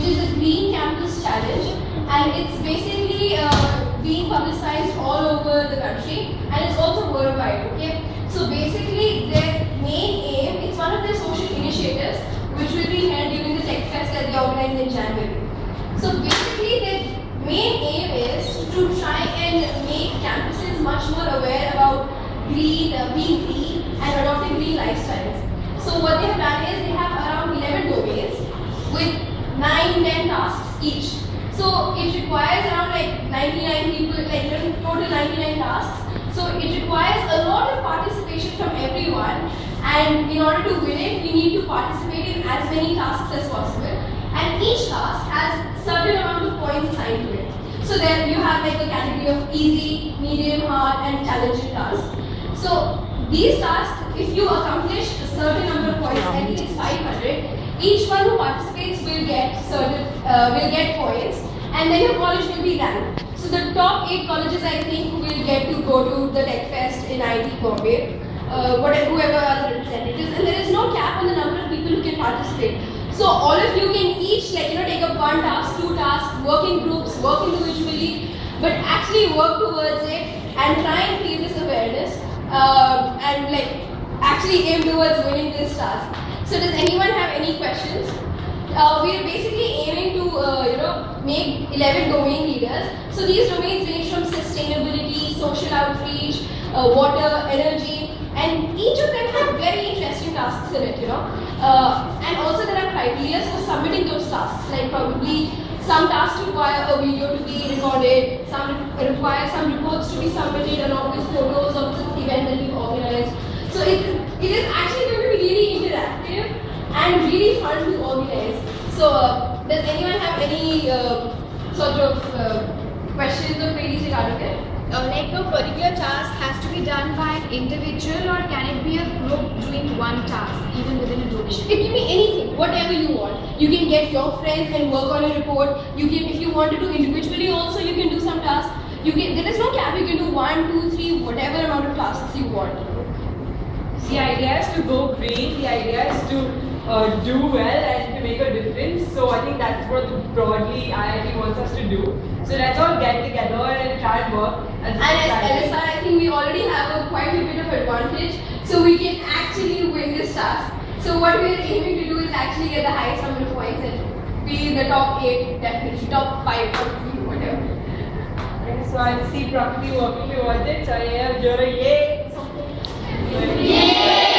which is the Green Campus Challenge, and it's basically being publicized all over the country, and it's also worldwide. Okay, so basically their main aim, it's one of their social initiatives which will be held during the Tech Fest that they organize in January. So basically their main aim is to try and make campuses much more aware about being green and adopting green lifestyles. So what they have done is they have around 11 domains with 9-10 tasks each. So it requires around like 99 people, like total 99 tasks. So it requires a lot of participation from everyone, and in order to win it, we need to participate in as many tasks as possible. And each task has certain amount of points assigned to it. So then you have like a category of easy, medium, hard, and challenging tasks. So these tasks, if you accomplish a certain number of points, I think it's 500. Each one who participates will get points, and then your college will be ranked. So the top 8 colleges, I think, will get to go to the Tech Fest in IIT Bombay, whoever are the representatives, and there is no cap on the number of people who can participate. So all of you can each take up 1 task, 2 tasks, work in groups, work individually, but actually work towards it and try and create this awareness and actually aim towards winning this task. So does anyone have any questions? We are basically aiming to make 11 domain leaders. So these domains range from sustainability, social outreach, water, energy, and each of them have very interesting tasks in it, and also there are criteria for submitting those tasks, like probably some tasks require a video to be recorded, some require some reports to be submitted along with photos of the event that we've organized. So it is actually going to be really interactive and really fun to organize. So does anyone have any sort of questions or queries regarding it? Like a particular task has to be done by an individual, or can it be a group doing one task even within a donation? It can be anything, whatever you want. You can get your friends and work on a report. You can, if you want to do individually also, you can do some tasks. There is no cap. You can do 1, 2, 3, whatever amount of tasks you want. The idea is to go green. The idea is to do well and to make a difference. So I think that's what broadly IIT wants us to do. So let's all get together and try and work. And as LSR, I think we already have quite a bit of advantage, so we can actually win this task. So what we are aiming to do is actually get the highest number of points and be in the top 8, definitely top 5, whatever. Okay, so I see Prakriti working towards it. So yeah, you're a yay. Yay!